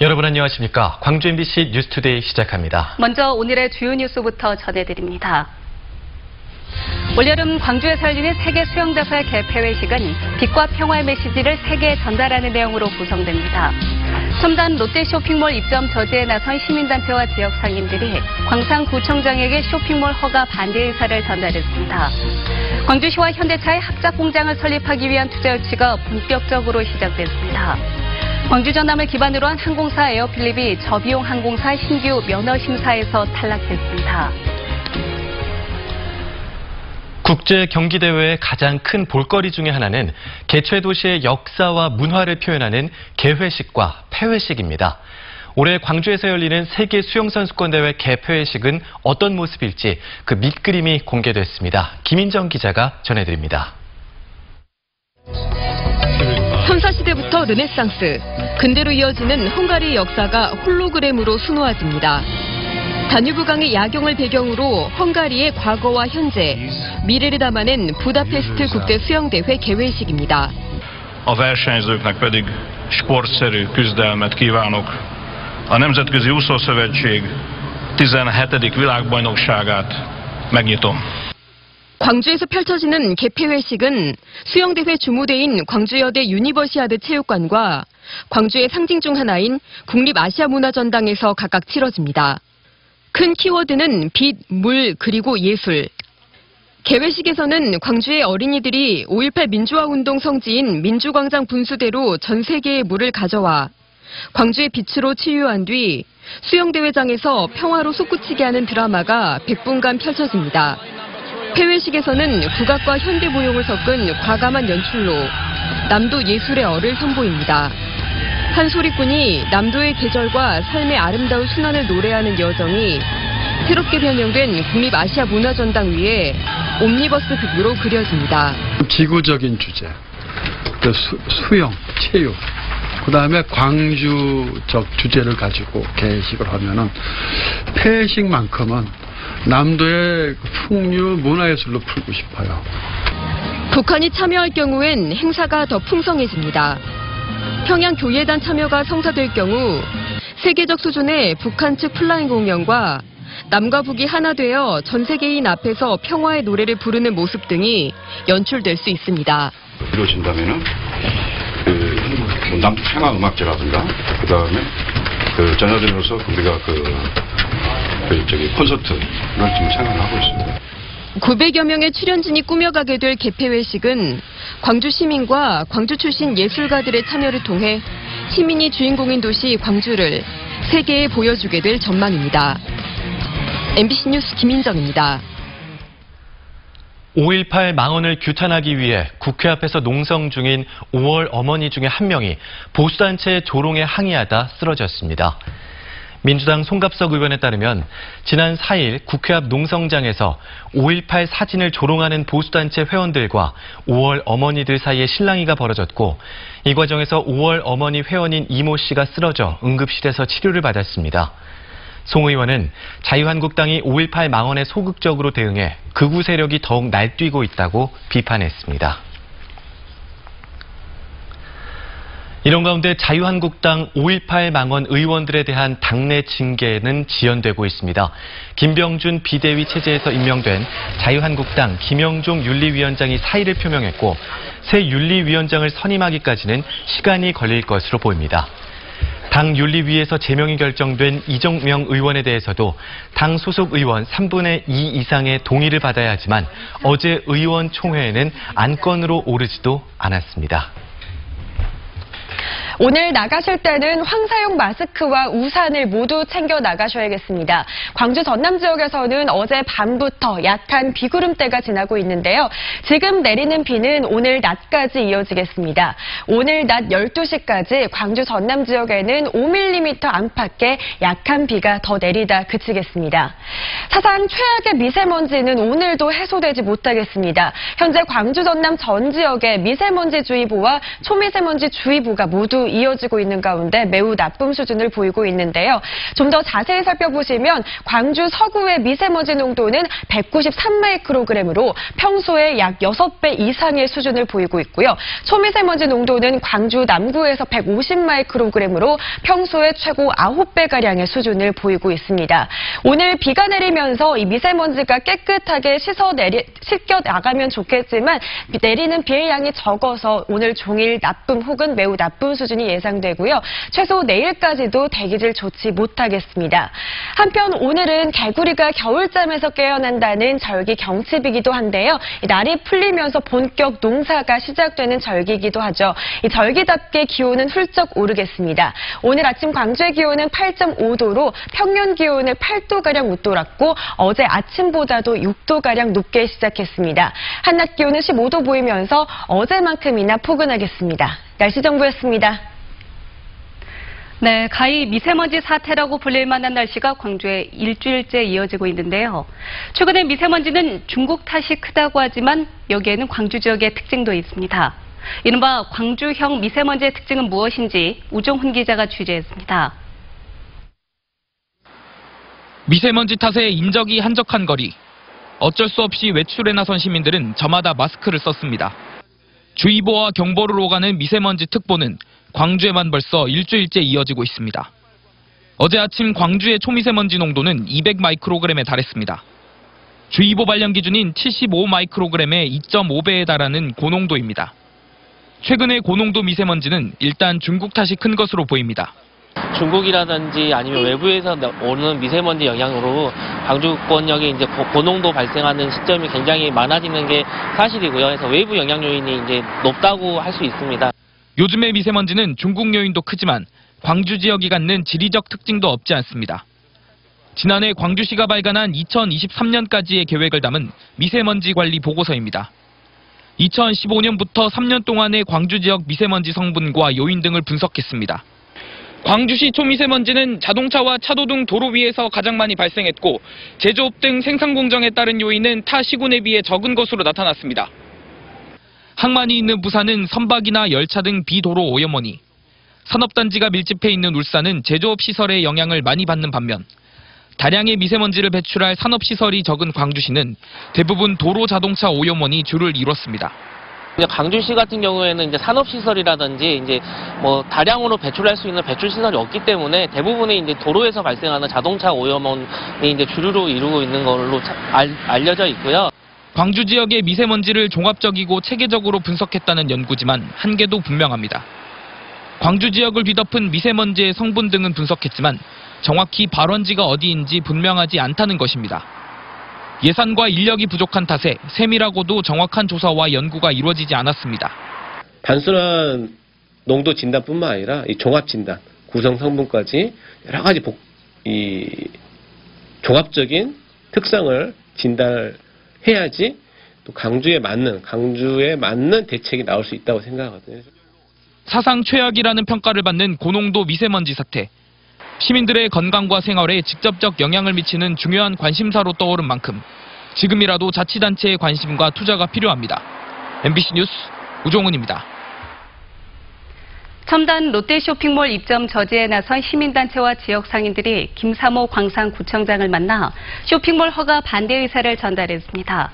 여러분 안녕하십니까? 광주 MBC 뉴스투데이 시작합니다. 먼저 오늘의 주요 뉴스부터 전해드립니다. 올여름 광주에서 열리는 세계 수영대회 개폐회식은 빛과 평화의 메시지를 세계에 전달하는 내용으로 구성됩니다. 첨단 롯데 쇼핑몰 입점 저지에 나선 시민단체와 지역 상인들이 광산구청장에게 쇼핑몰 허가 반대 의사를 전달했습니다. 광주시와 현대차의 합작공장을 설립하기 위한 투자 유치가 본격적으로 시작됐습니다. 광주 전남을 기반으로 한 항공사 에어필립이 저비용 항공사 신규 면허 심사에서 탈락했습니다. 국제 경기대회의 가장 큰 볼거리 중에 하나는 개최 도시의 역사와 문화를 표현하는 개회식과 폐회식입니다. 올해 광주에서 열리는 세계 수영선수권대회 개폐회식은 어떤 모습일지 그 밑그림이 공개됐습니다. 김인정 기자가 전해드립니다. 선사시대부터 르네상스, 근대로 이어지는 헝가리 역사가 홀로그램으로 순화집니다. 다뉴브강의 야경을 배경으로 헝가리의 과거와 현재, 미래를 담아낸 부다페스트 국제수영대회 개회식입니다. A versenyzőknek pedig sportszerű küzdelmet kívánok. A Nemzetközi Úszószövetség 17. világbajnokságát megnyitom. 광주에서 펼쳐지는 개폐회식은 수영대회 주무대인 광주여대 유니버시아드 체육관과 광주의 상징 중 하나인 국립아시아문화전당에서 각각 치러집니다. 큰 키워드는 빛, 물, 그리고 예술. 개회식에서는 광주의 어린이들이 5.18 민주화운동 성지인 민주광장 분수대로 전 세계의 물을 가져와 광주의 빛으로 치유한 뒤 수영대회장에서 평화로 솟구치게 하는 드라마가 100분간 펼쳐집니다. 폐회식에서는 국악과 현대무용을 섞은 과감한 연출로 남도 예술의 얼을 선보입니다. 한 소리꾼이 남도의 계절과 삶의 아름다운 순환을 노래하는 여정이 새롭게 변형된 국립아시아문화전당 위에 옴니버스 극으로 그려집니다. 지구적인 주제, 수영, 체육, 그다음에 광주적 주제를 가지고 개회식을 하면은 폐회식만큼은 남도의 풍류 문화예술로 풀고 싶어요. 북한이 참여할 경우엔 행사가 더 풍성해집니다. 평양 교예단 참여가 성사될 경우 세계적 수준의 북한 측 플라잉 공연과 남과 북이 하나 되어 전 세계인 앞에서 평화의 노래를 부르는 모습 등이 연출될 수 있습니다. 이루어진다면은 남북 평화 음악제라든가 그다음에 전야제로서 우리가 콘서트를 지금 생각하고 있습니다. 900여 명의 출연진이 꾸며가게 될 개폐회식은 광주 시민과 광주 출신 예술가들의 참여를 통해 시민이 주인공인 도시 광주를 세계에 보여주게 될 전망입니다. MBC 뉴스 김인정입니다. 5.18 망언을 규탄하기 위해 국회 앞에서 농성 중인 5월 어머니 중에 한 명이 보수단체 조롱에 항의하다 쓰러졌습니다. 민주당 송갑석 의원에 따르면 지난 4일 국회 앞 농성장에서 5.18 사진을 조롱하는 보수단체 회원들과 5월 어머니들 사이에 실랑이가 벌어졌고 이 과정에서 5월 어머니 회원인 이모 씨가 쓰러져 응급실에서 치료를 받았습니다. 송 의원은 자유한국당이 5.18 망언에 소극적으로 대응해 극우 세력이 더욱 날뛰고 있다고 비판했습니다. 이런 가운데 자유한국당 5.18 망언 의원들에 대한 당내 징계는 지연되고 있습니다. 김병준 비대위 체제에서 임명된 자유한국당 김영종 윤리위원장이 사의를 표명했고 새 윤리위원장을 선임하기까지는 시간이 걸릴 것으로 보입니다. 당 윤리위에서 제명이 결정된 이정명 의원에 대해서도 당 소속 의원 3분의 2 이상의 동의를 받아야 하지만 어제 의원총회에는 안건으로 오르지도 않았습니다. 오늘 나가실 때는 황사용 마스크와 우산을 모두 챙겨 나가셔야겠습니다. 광주 전남 지역에서는 어제 밤부터 약한 비구름대가 지나고 있는데요. 지금 내리는 비는 오늘 낮까지 이어지겠습니다. 오늘 낮 12시까지 광주 전남 지역에는 5mm 안팎의 약한 비가 더 내리다 그치겠습니다. 사상 최악의 미세먼지는 오늘도 해소되지 못하겠습니다. 현재 광주 전남 전 지역에 미세먼지 주의보와 초미세먼지 주의보가 모두 이어지고 있는 가운데 매우 나쁨 수준을 보이고 있는데요. 좀 더 자세히 살펴보시면 광주 서구의 미세먼지 농도는 193마이크로그램으로 평소에 약 6배 이상의 수준을 보이고 있고요. 초미세먼지 농도는 광주 남구에서 150마이크로그램으로 평소에 최고 9배가량의 수준을 보이고 있습니다. 오늘 비가 내리면서 이 미세먼지가 깨끗하게 씻겨 나가면 좋겠지만 내리는 비의 양이 적어서 오늘 종일 나쁨 혹은 매우 나쁨 수준이 예상되고요. 최소 내일까지도 대기질 좋지 못하겠습니다. 한편 오늘은 개구리가 겨울잠에서 깨어난다는 절기 경칩이기도 한데요. 날이 풀리면서 본격 농사가 시작되는 절기이기도 하죠. 이 절기답게 기온은 훌쩍 오르겠습니다. 오늘 아침 광주의 기온은 8.5도로 평년 기온을 8도가량 웃돌았고 어제 아침보다도 6도가량 높게 시작했습니다. 한낮 기온은 15도 보이면서 어제만큼이나 포근하겠습니다. 날씨 정보였습니다. 네, 가히 미세먼지 사태라고 불릴 만한 날씨가 광주에 일주일째 이어지고 있는데요. 최근에 미세먼지는 중국 탓이 크다고 하지만 여기에는 광주 지역의 특징도 있습니다. 이른바 광주형 미세먼지의 특징은 무엇인지 우종훈 기자가 취재했습니다. 미세먼지 탓에 인적이 한적한 거리. 어쩔 수 없이 외출에 나선 시민들은 저마다 마스크를 썼습니다. 주의보와 경보를 오가는 미세먼지 특보는 광주에만 벌써 일주일째 이어지고 있습니다. 어제 아침 광주의 초미세먼지 농도는 200마이크로그램에 달했습니다. 주의보 발령 기준인 75마이크로그램의 2.5배에 달하는 고농도입니다. 최근의 고농도 미세먼지는 일단 중국 탓이 큰 것으로 보입니다. 중국이라든지 아니면 외부에서 오는 미세먼지 영향으로 광주권역에 이제 고농도 발생하는 시점이 굉장히 많아지는 게 사실이고요. 그래서 외부 영향 요인이 이제 높다고 할 수 있습니다. 요즘의 미세먼지는 중국 요인도 크지만 광주 지역이 갖는 지리적 특징도 없지 않습니다. 지난해 광주시가 발간한 2023년까지의 계획을 담은 미세먼지 관리 보고서입니다. 2015년부터 3년 동안의 광주 지역 미세먼지 성분과 요인 등을 분석했습니다. 광주시 초미세먼지는 자동차와 차도 등 도로 위에서 가장 많이 발생했고 제조업 등 생산 공정에 따른 요인은 타 시군에 비해 적은 것으로 나타났습니다. 항만이 있는 부산은 선박이나 열차 등 비도로 오염원이, 산업단지가 밀집해 있는 울산은 제조업 시설의 영향을 많이 받는 반면 다량의 미세먼지를 배출할 산업시설이 적은 광주시는 대부분 도로 자동차 오염원이 주를 이뤘습니다. 광주시 같은 경우에는 이제 산업시설이라든지 이제 뭐 다량으로 배출할 수 있는 배출시설이 없기 때문에 대부분의 이제 도로에서 발생하는 자동차 오염원이 이제 주류로 이루고 있는 걸로 알려져 있고요. 광주 지역의 미세먼지를 종합적이고 체계적으로 분석했다는 연구지만 한계도 분명합니다. 광주 지역을 뒤덮은 미세먼지의 성분 등은 분석했지만 정확히 발원지가 어디인지 분명하지 않다는 것입니다. 예산과 인력이 부족한 탓에 세밀하고도 정확한 조사와 연구가 이루어지지 않았습니다. 단순한 농도 진단뿐만 아니라 이 종합 진단, 구성 성분까지 여러 가지 종합적인 특성을 진단을 해야지 또 강주에 맞는 대책이 나올 수 있다고 생각하거든요. 사상 최악이라는 평가를 받는 고농도 미세먼지 사태. 시민들의 건강과 생활에 직접적 영향을 미치는 중요한 관심사로 떠오른 만큼 지금이라도 자치단체의 관심과 투자가 필요합니다. MBC 뉴스 우종훈입니다. 첨단 롯데 쇼핑몰 입점 저지에 나선 시민단체와 지역 상인들이 김사모 광산구청장을 만나 쇼핑몰 허가 반대 의사를 전달했습니다.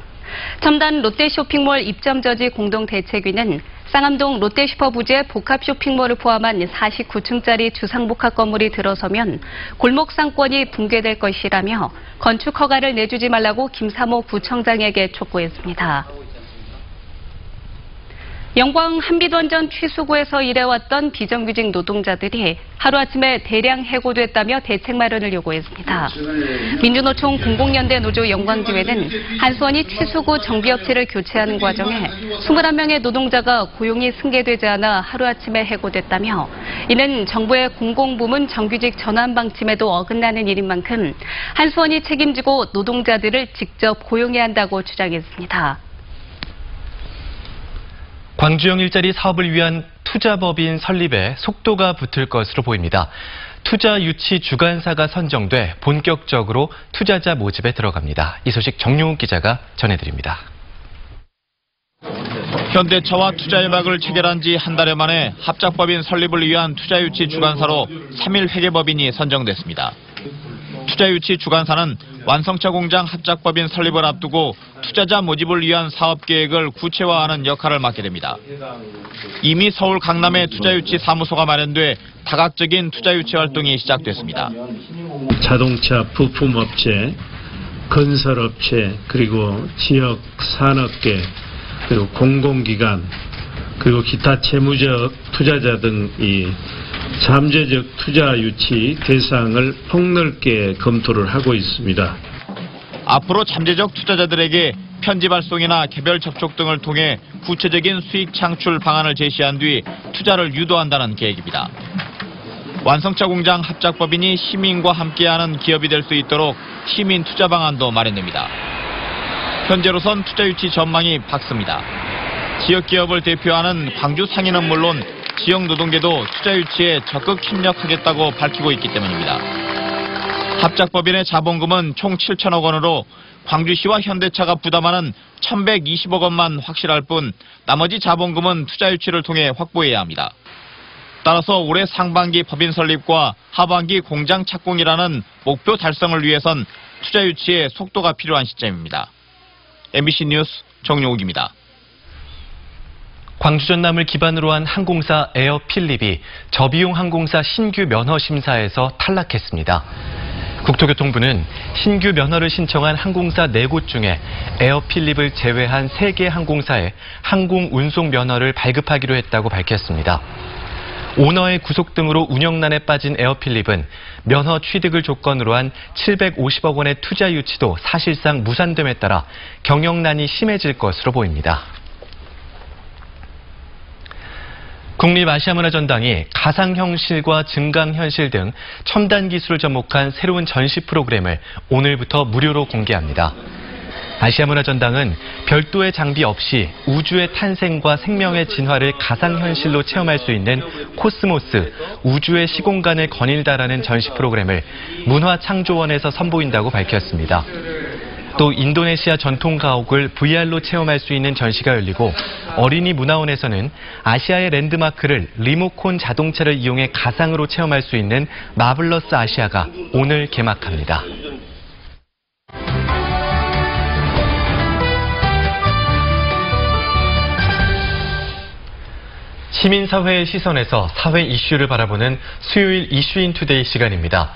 첨단 롯데 쇼핑몰 입점 저지 공동대책위는 쌍암동 롯데슈퍼 부지에 복합 쇼핑몰을 포함한 49층짜리 주상복합 건물이 들어서면 골목 상권이 붕괴될 것이라며 건축 허가를 내주지 말라고 김사모 구청장에게 촉구했습니다. 영광 한빛원전 취수구에서 일해왔던 비정규직 노동자들이 하루아침에 대량 해고됐다며 대책 마련을 요구했습니다. 민주노총 공공연대 노조 영광지회는 한수원이 취수구 정비업체를 교체하는 과정에 21명의 노동자가 고용이 승계되지 않아 하루아침에 해고됐다며 이는 정부의 공공부문 정규직 전환 방침에도 어긋나는 일인 만큼 한수원이 책임지고 노동자들을 직접 고용해야 한다고 주장했습니다. 광주형 일자리 사업을 위한 투자법인 설립에 속도가 붙을 것으로 보입니다. 투자 유치 주관사가 선정돼 본격적으로 투자자 모집에 들어갑니다. 이 소식 정용욱 기자가 전해드립니다. 현대차와 투자협약을 체결한 지 한 달여 만에 합작법인 설립을 위한 투자유치 주관사로 3일 회계법인이 선정됐습니다. 투자유치 주관사는 완성차 공장 합작법인 설립을 앞두고 투자자 모집을 위한 사업계획을 구체화하는 역할을 맡게 됩니다. 이미 서울 강남에 투자유치 사무소가 마련돼 다각적인 투자유치 활동이 시작됐습니다. 자동차 부품업체, 건설업체, 그리고 지역 산업계, 그리고 공공기관, 그리고 기타 채무적 투자자 등 이 잠재적 투자 유치 대상을 폭넓게 검토를 하고 있습니다. 앞으로 잠재적 투자자들에게 편지 발송이나 개별 접촉 등을 통해 구체적인 수익 창출 방안을 제시한 뒤 투자를 유도한다는 계획입니다. 완성차 공장 합작법인이 시민과 함께하는 기업이 될 수 있도록 시민 투자 방안도 마련됩니다. 현재로선 투자 유치 전망이 밝습니다. 지역 기업을 대표하는 광주 상인은 물론 지역 노동계도 투자 유치에 적극 협력하겠다고 밝히고 있기 때문입니다. 합작법인의 자본금은 총 7천억 원으로 광주시와 현대차가 부담하는 1,120억 원만 확실할 뿐 나머지 자본금은 투자 유치를 통해 확보해야 합니다. 따라서 올해 상반기 법인 설립과 하반기 공장 착공이라는 목표 달성을 위해선 투자 유치에 속도가 필요한 시점입니다. MBC 뉴스 정용욱입니다. 광주 전남을 기반으로 한 항공사 에어필립이 저비용 항공사 신규 면허 심사에서 탈락했습니다. 국토교통부는 신규 면허를 신청한 항공사 4곳 중에 에어필립을 제외한 3개 항공사에 항공 운송 면허를 발급하기로 했다고 밝혔습니다. 오너의 구속 등으로 운영난에 빠진 에어필립은 면허 취득을 조건으로 한 750억 원의 투자 유치도 사실상 무산됨에 따라 경영난이 심해질 것으로 보입니다. 국립아시아문화전당이 가상현실과 증강현실 등 첨단 기술을 접목한 새로운 전시 프로그램을 오늘부터 무료로 공개합니다. 아시아문화전당은 별도의 장비 없이 우주의 탄생과 생명의 진화를 가상현실로 체험할 수 있는 코스모스, 우주의 시공간을 거닐다라는 전시 프로그램을 문화창조원에서 선보인다고 밝혔습니다. 또 인도네시아 전통 가옥을 VR로 체험할 수 있는 전시가 열리고 어린이 문화원에서는 아시아의 랜드마크를 리모콘 자동차를 이용해 가상으로 체험할 수 있는 마블러스 아시아가 오늘 개막합니다. 시민사회의 시선에서 사회 이슈를 바라보는 수요일 이슈인 투데이 시간입니다.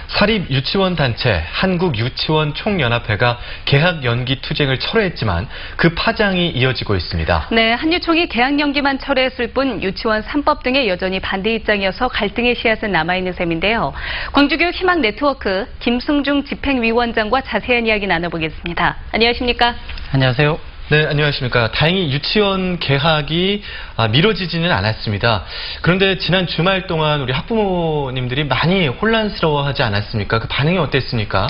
사립 유치원 단체 한국유치원 총연합회가 개학 연기 투쟁을 철회했지만 그 파장이 이어지고 있습니다. 네, 한유총이 개학 연기만 철회했을 뿐 유치원 3법 등에 여전히 반대 입장이어서 갈등의 씨앗은 남아있는 셈인데요. 광주교육 희망 네트워크 김승중 집행위원장과 자세한 이야기 나눠보겠습니다. 안녕하십니까? 안녕하세요. 네, 안녕하십니까. 다행히 유치원 개학이 미뤄지지는 않았습니다. 그런데 지난 주말 동안 우리 학부모님들이 많이 혼란스러워하지 않았습니까? 그 반응이 어땠습니까?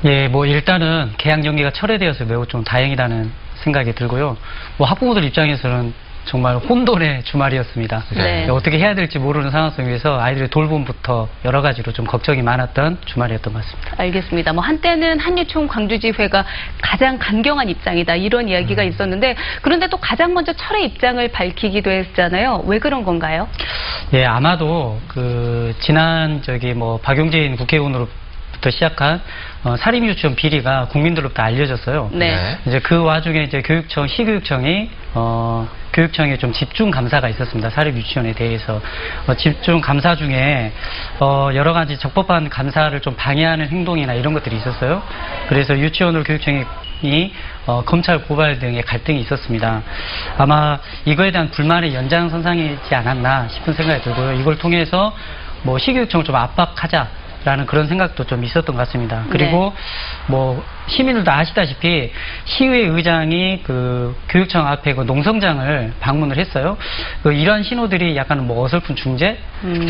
예, 일단은 개학 연기가 철회되어서 매우 좀 다행이라는 생각이 들고요. 학부모들 입장에서는 정말 혼돈의 주말이었습니다. 네. 어떻게 해야 될지 모르는 상황 속에서 아이들의 돌봄부터 여러 가지로 좀 걱정이 많았던 주말이었던 것 같습니다. 알겠습니다. 한때는 한유총 광주지회가 가장 강경한 입장이다 이런 이야기가 있었는데 그런데 또 가장 먼저 철회 입장을 밝히기도 했잖아요. 왜 그런 건가요? 예, 아마도 지난 박용진 국회의원으로 시작한 사립유치원 비리가 국민들로부터 알려졌어요. 네. 이제 그 와중에 이제 시교육청이 교육청에 좀 집중 감사가 있었습니다. 사립유치원에 대해서 집중 감사 중에 여러 가지 적법한 감사를 좀 방해하는 행동이나 이런 것들이 있었어요. 그래서 유치원으로 교육청이 검찰 고발 등의 갈등이 있었습니다. 아마 이거에 대한 불만의 연장선상이지 않았나 싶은 생각이 들고요. 이걸 통해서 시교육청을 좀 압박하자. 라는 그런 생각도 좀 있었던 것 같습니다. 그리고 시민들도 아시다시피 시의회 의장이 교육청 앞에 농성장을 방문을 했어요. 이러한 신호들이 약간 어설픈 중재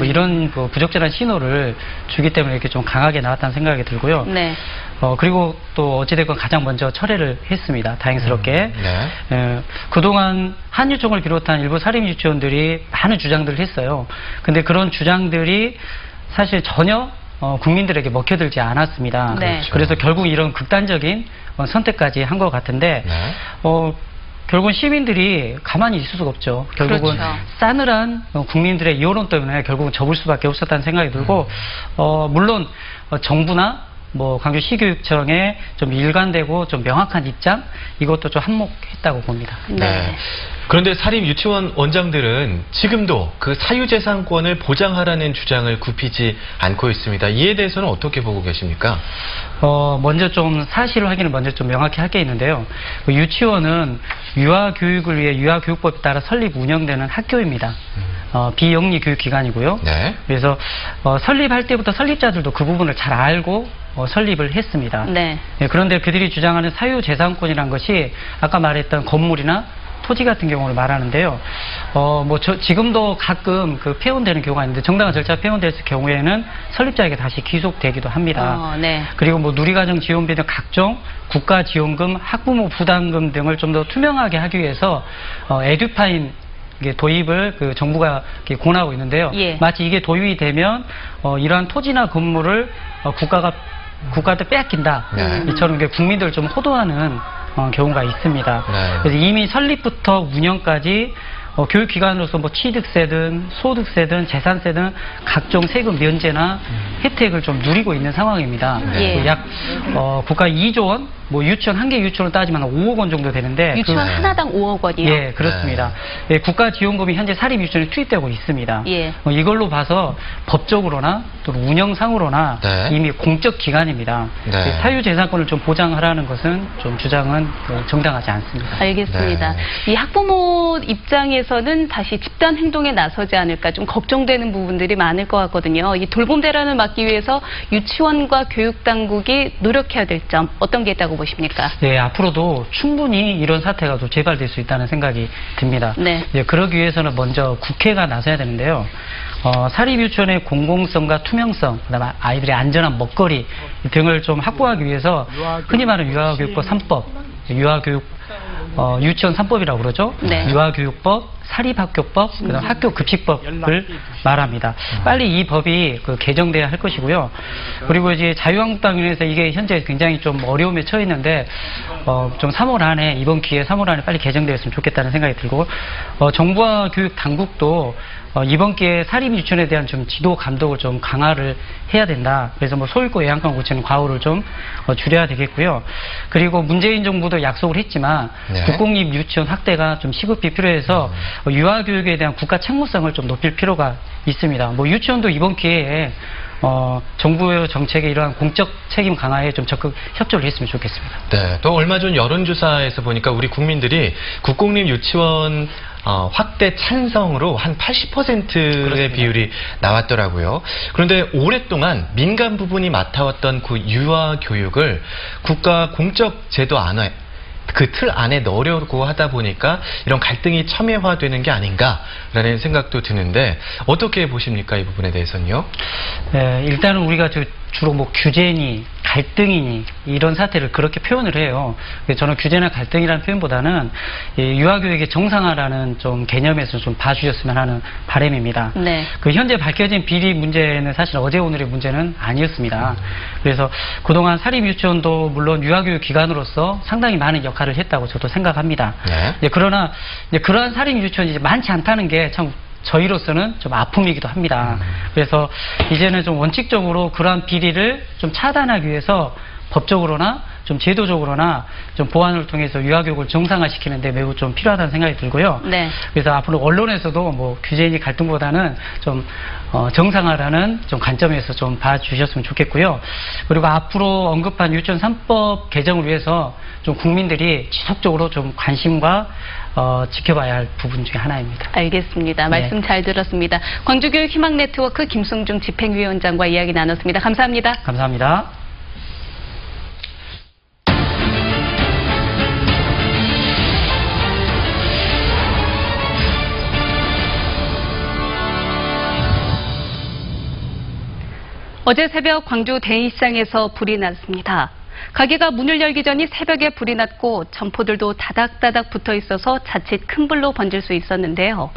이런 부적절한 신호를 주기 때문에 이렇게 좀 강하게 나왔다는 생각이 들고요. 네. 그리고 또 어찌됐건 가장 먼저 철회를 했습니다. 다행스럽게. 그동안 한유총을 비롯한 일부 사립유치원들이 많은 주장들을 했어요. 근데 그런 주장들이 사실 전혀 국민들에게 먹혀들지 않았습니다. 네. 그래서 결국 이런 극단적인 선택까지 한 것 같은데 결국은 시민들이 가만히 있을 수가 없죠. 결국은 그렇죠. 싸늘한 국민들의 여론 때문에 결국은 접을 수밖에 없었다는 생각이 들고, 물론 정부나 뭐 광주시교육청의 좀 일관되고 좀 명확한 입장, 이것도 좀 한몫했다고 봅니다. 네. 그런데 사립 유치원 원장들은 지금도 그 사유재산권을 보장하라는 주장을 굽히지 않고 있습니다. 이에 대해서는 어떻게 보고 계십니까? 먼저 좀 사실 확인을 먼저 좀 명확히 할 게 있는데요. 유치원은 유아교육을 위해 유아교육법에 따라 설립 운영되는 학교입니다. 비영리 교육기관이고요. 네. 그래서 설립할 때부터 설립자들도 그 부분을 잘 알고 설립을 했습니다. 네. 그런데 그들이 주장하는 사유재산권이라는 것이 아까 말했던 건물이나 토지 같은 경우를 말하는데요. 지금도 가끔 그 폐원되는 경우가 있는데 정당한 절차 폐원됐을 경우에는 설립자에게 다시 귀속되기도 합니다. 네. 그리고 뭐 누리과정 지원비 등 각종 국가 지원금, 학부모 부담금 등을 좀 더 투명하게 하기 위해서 에듀파인 도입을 그 정부가 권하고 있는데요. 예. 마치 이게 도입이 되면 이러한 토지나 건물을 국가한테 빼앗긴다. 네. 이처럼 국민들을 좀 호도하는 경우가 있습니다. 네. 그래서 이미 설립부터 운영까지 교육기관으로서 뭐 취득세든 소득세든 재산세든 각종 세금 면제나 혜택을 좀 누리고 있는 상황입니다. 예. 약 국가 2조 원, 뭐 유치원 한 개 유치원을 따지면 5억 원 정도 되는데 유치원 하나당 5억 원이요? 예, 그렇습니다. 예, 국가 지원금이 현재 사립 유치원에 투입되고 있습니다. 예. 이걸로 봐서 법적으로나 또 운영상으로나 네. 이미 공적 기관입니다. 네. 사유재산권을 좀 보장하라는 것은 좀 주장은 정당하지 않습니다. 알겠습니다. 네. 이 학부모 입장에서는 다시 집단 행동에 나서지 않을까 좀 걱정되는 부분들이 많을 것 같거든요. 이 돌봄 대란을 막기 위해서 유치원과 교육당국이 노력해야 될 점 어떤 게 있다고 보십니까? 네, 앞으로도 충분히 이런 사태가 또 재발될 수 있다는 생각이 듭니다. 네. 그러기 위해서는 먼저 국회가 나서야 되는데요. 사립유치원의 공공성과 투명성, 그다음에 아이들의 안전한 먹거리 등을 좀 확보하기 위해서 흔히 말하는 유아교육법 3법, 유치원 3법이라고 그러죠. 네. 유아교육법, 사립학교법, 그다음 학교급식법을 말합니다. 빨리 이 법이 개정돼야 할 것이고요. 그리고 이제 자유한국당에서 이게 현재 굉장히 좀 어려움에 처해 있는데 좀 3월 안에 이번 기회에 3월 안에 빨리 개정되었으면 좋겠다는 생각이 들고 정부와 교육 당국도 이번 기회에 사립 유치원에 대한 좀 지도 감독을 좀 강화를 해야 된다. 그래서 뭐 소일고 애양권 고치는 과오를 좀 줄여야 되겠고요. 그리고 문재인 정부도 약속을 했지만 네. 국공립 유치원 확대가 좀 시급히 필요해서 유아교육에 대한 국가 책무성을 좀 높일 필요가 있습니다. 뭐 유치원도 이번 기회에 정부의 정책에 이러한 공적 책임 강화에 좀 적극 협조를 했으면 좋겠습니다. 네, 또 얼마 전 여론조사에서 보니까 우리 국민들이 국공립 유치원 확대 찬성으로 한 80%의 그렇습니다. 비율이 나왔더라고요. 그런데 오랫동안 민간 부분이 맡아왔던 그 유아 교육을 국가 공적 제도 안에 그 틀 안에 넣으려고 하다 보니까 이런 갈등이 첨예화되는 게 아닌가라는 생각도 드는데 어떻게 보십니까? 이 부분에 대해서는요? 네, 일단은 우리가 주로 뭐 규제니 갈등이니 이런 사태를 그렇게 표현을 해요. 저는 규제나 갈등이라는 표현보다는 유아교육의 정상화라는 좀 개념에서 좀 봐주셨으면 하는 바람입니다. 네. 현재 밝혀진 비리 문제는 사실 어제 오늘의 문제는 아니었습니다. 그래서 그동안 사립유치원도 물론 유아교육 기관으로서 상당히 많은 역할을 했다고 저도 생각합니다. 네. 그러나 그러한 사립유치원이 많지 않다는 게 참 저희로서는 좀 아픔이기도 합니다. 그래서 이제는 좀 원칙적으로 그러한 비리를 좀 차단하기 위해서 법적으로나 좀 제도적으로나 좀 보완을 통해서 유아교육을 정상화시키는데 매우 좀 필요하다는 생각이 들고요. 네. 그래서 앞으로 언론에서도 뭐 규제니 갈등보다는 좀 정상화라는 좀 관점에서 좀 봐주셨으면 좋겠고요. 그리고 앞으로 언급한 유치원 3법 개정을 위해서 좀 국민들이 지속적으로 좀 관심과 지켜봐야 할 부분 중에 하나입니다. 알겠습니다. 말씀 잘 들었습니다. 광주교육 희망네트워크 김승중 집행위원장과 이야기 나눴습니다. 감사합니다. 감사합니다. 어제 새벽 광주 대인시장에서 불이 났습니다. 가게가 문을 열기 전이 새벽에 불이 났고 점포들도 다닥다닥 붙어 있어서 자칫 큰 불로 번질 수 있었는데요.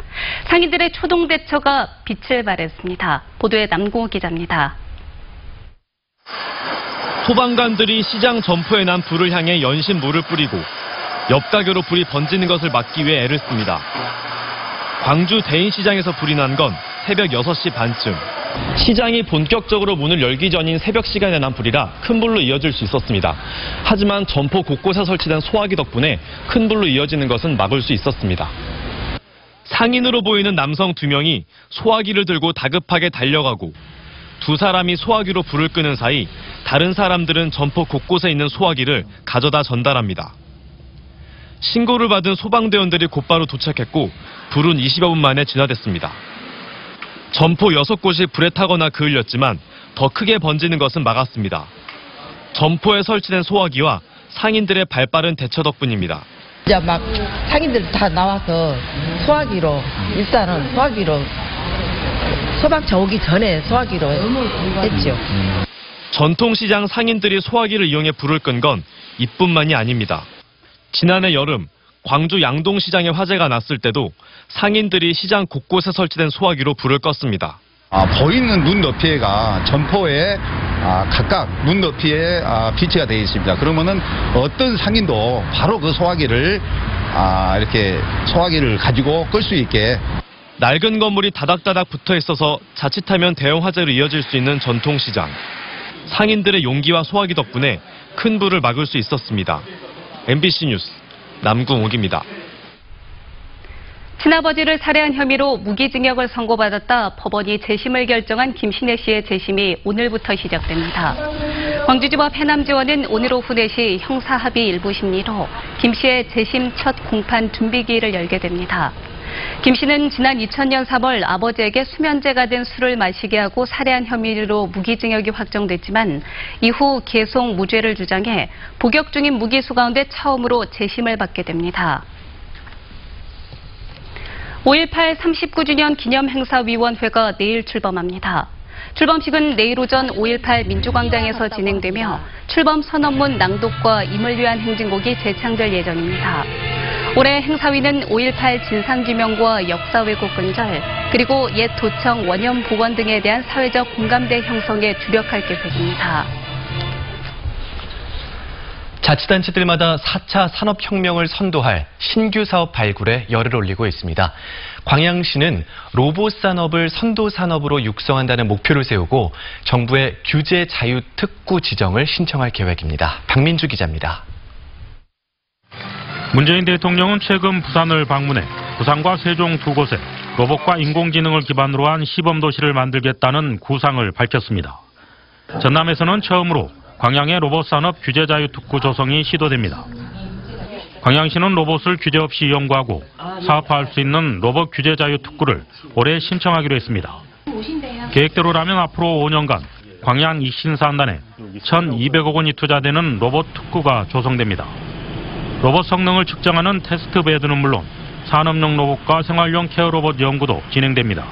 상인들의 초동 대처가 빛을 발했습니다. 보도에 남궁호 기자입니다. 소방관들이 시장 점포에 난 불을 향해 연신 물을 뿌리고 옆 가게로 불이 번지는 것을 막기 위해 애를 씁니다. 광주 대인시장에서 불이 난 건 새벽 6시 반쯤. 시장이 본격적으로 문을 열기 전인 새벽 시간에 난 불이라 큰 불로 이어질 수 있었습니다. 하지만 점포 곳곳에 설치된 소화기 덕분에 큰 불로 이어지는 것은 막을 수 있었습니다. 상인으로 보이는 남성 2명이 소화기를 들고 다급하게 달려가고 두 사람이 소화기로 불을 끄는 사이 다른 사람들은 점포 곳곳에 있는 소화기를 가져다 전달합니다. 신고를 받은 소방대원들이 곧바로 도착했고 불은 20여 분 만에 진화됐습니다. 점포 6곳이 불에 타거나 그을렸지만 더 크게 번지는 것은 막았습니다. 점포에 설치된 소화기와 상인들의 발빠른 대처 덕분입니다. 이제 막 상인들 다 나와서 소화기로 일단은 소화기로 소방차 오기 전에 소화기로 했죠. 전통시장 상인들이 소화기를 이용해 불을 끈 건 이뿐만이 아닙니다. 지난해 여름 광주 양동시장에 화재가 났을 때도 상인들이 시장 곳곳에 설치된 소화기로 불을 껐습니다. 보이는 눈 높이가 점포에 각각 눈 높이에 비치가 되어 있습니다. 그러면은 어떤 상인도 바로 그 소화기를 이렇게 소화기를 가지고 끌 수 있게. 낡은 건물이 다닥다닥 붙어 있어서 자칫하면 대형 화재로 이어질 수 있는 전통시장. 상인들의 용기와 소화기 덕분에 큰 불을 막을 수 있었습니다. MBC 뉴스 남궁옥입니다. 친아버지를 살해한 혐의로 무기징역을 선고받았다 법원이 재심을 결정한 김신혜 씨의 재심이 오늘부터 시작됩니다. 광주지법 해남지원은 오늘 오후 4시 형사합의 일부 심리로 김 씨의 재심 첫 공판 준비기일을 열게 됩니다. 김 씨는 지난 2000년 3월 아버지에게 수면제가 된 술을 마시게 하고 살해한 혐의로 무기징역이 확정됐지만 이후 계속 무죄를 주장해 복역 중인 무기수 가운데 처음으로 재심을 받게 됩니다. 5.18 39주년 기념행사위원회가 내일 출범합니다. 출범식은 내일 오전 5.18 민주광장에서 진행되며 출범 선언문 낭독과 임을 위한 행진곡이 재창될 예정입니다. 올해 행사위는 5.18 진상규명과 역사 왜곡 근절, 그리고 옛 도청 원형 복원 등에 대한 사회적 공감대 형성에 주력할 계획입니다. 자치단체들마다 4차 산업혁명을 선도할 신규 사업 발굴에 열을 올리고 있습니다. 광양시는 로봇 산업을 선도 산업으로 육성한다는 목표를 세우고 정부의 규제 자유 특구 지정을 신청할 계획입니다. 박민주 기자입니다. 문재인 대통령은 최근 부산을 방문해 부산과 세종 두 곳에 로봇과 인공지능을 기반으로 한 시범도시를 만들겠다는 구상을 밝혔습니다. 전남에서는 처음으로 광양의 로봇산업 규제자유특구 조성이 시도됩니다. 광양시는 로봇을 규제 없이 연구하고 사업화할 수 있는 로봇 규제자유특구를 올해 신청하기로 했습니다. 계획대로라면 앞으로 5년간 광양 익신산단에 1,200억 원이 투자되는 로봇 특구가 조성됩니다. 로봇 성능을 측정하는 테스트 베드는 물론 산업용 로봇과 생활용 케어 로봇 연구도 진행됩니다.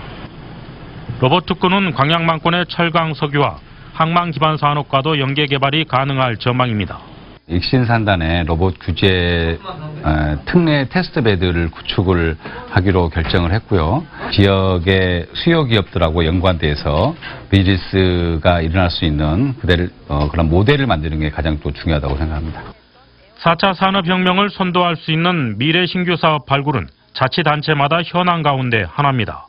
로봇 특구는 광양만권의 철강 석유와 항만 기반 산업과도 연계 개발이 가능할 전망입니다. 익신산단에 로봇 규제 특례 테스트 베드를 구축을 하기로 결정을 했고요. 지역의 수요 기업들하고 연관돼서 비즈니스가 일어날 수 있는 그런 모델을 만드는 게 가장 또 중요하다고 생각합니다. 4차 산업혁명을 선도할 수 있는 미래 신규 사업 발굴은 자치단체마다 현안 가운데 하나입니다.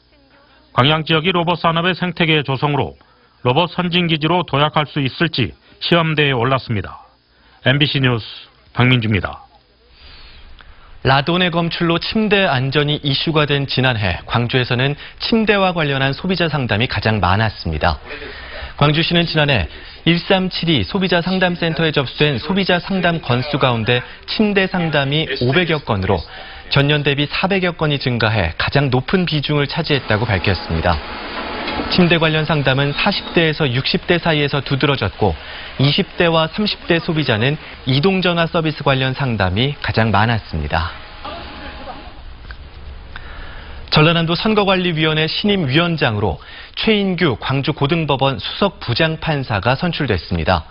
광양 지역이 로봇 산업의 생태계 조성으로 로봇 선진기지로 도약할 수 있을지 시험대에 올랐습니다. MBC 뉴스 박민주입니다. 라돈의 검출로 침대 안전이 이슈가 된 지난해 광주에서는 침대와 관련한 소비자 상담이 가장 많았습니다. 광주시는 지난해 1372 소비자 상담센터에 접수된 소비자 상담 건수 가운데 침대 상담이 500여 건으로 전년 대비 400여 건이 증가해 가장 높은 비중을 차지했다고 밝혔습니다. 침대 관련 상담은 40대에서 60대 사이에서 두드러졌고 20대와 30대 소비자는 이동전화 서비스 관련 상담이 가장 많았습니다. 전라남도 선거관리위원회 신임 위원장으로 최인규 광주고등법원 수석부장판사가 선출됐습니다.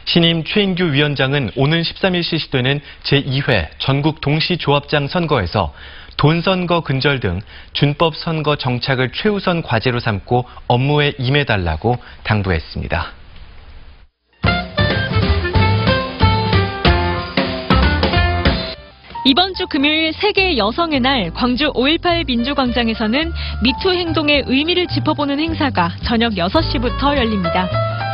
신임 최인규 위원장은 오는 13일 실시되는 제2회 전국 동시조합장 선거에서 돈선거 근절 등 준법 선거 정착을 최우선 과제로 삼고 업무에 임해달라고 당부했습니다. 이번 주 금요일 세계 여성의 날 광주 5.18 민주광장에서는 미투 행동의 의미를 짚어보는 행사가 저녁 6시부터 열립니다.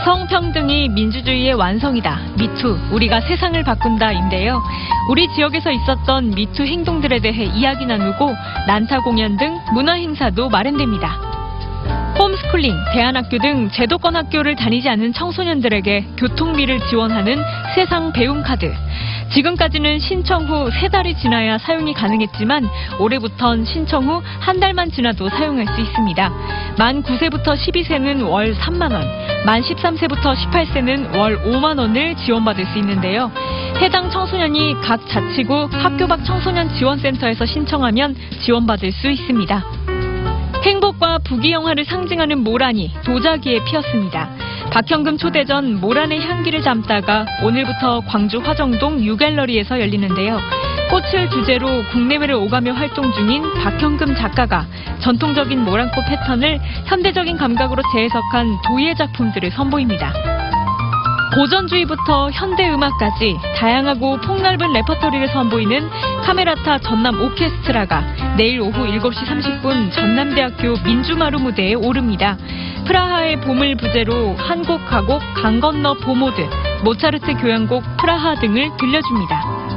성평등이 민주주의의 완성이다. 미투, 우리가 세상을 바꾼다인데요. 우리 지역에서 있었던 미투 행동들에 대해 이야기 나누고 난타 공연 등 문화 행사도 마련됩니다. 홈스쿨링, 대안학교 등 제도권 학교를 다니지 않는 청소년들에게 교통비를 지원하는 세상 배움카드. 지금까지는 신청 후 3달이 지나야 사용이 가능했지만 올해부턴 신청 후 1달만 지나도 사용할 수 있습니다. 만 9세부터 12세는 월 3만 원, 만 13세부터 18세는 월 5만 원을 지원받을 수 있는데요. 해당 청소년이 각 자치구 학교 밖 청소년 지원센터에서 신청하면 지원받을 수 있습니다. 행복과 부귀영화를 상징하는 모란이 도자기에 피었습니다. 박형금 초대전 모란의 향기를 담다가 오늘부터 광주 화정동 유갤러리에서 열리는데요. 꽃을 주제로 국내외를 오가며 활동 중인 박형금 작가가 전통적인 모란꽃 패턴을 현대적인 감각으로 재해석한 도예 작품들을 선보입니다. 고전주의부터 현대음악까지 다양하고 폭넓은 레퍼토리를 선보이는 카메라타 전남 오케스트라가 내일 오후 7시 30분 전남대학교 민주마루 무대에 오릅니다. 프라하의 봄을 부제로 한국 가곡 강 건너 봄오드, 모차르트 교향곡 프라하 등을 들려줍니다.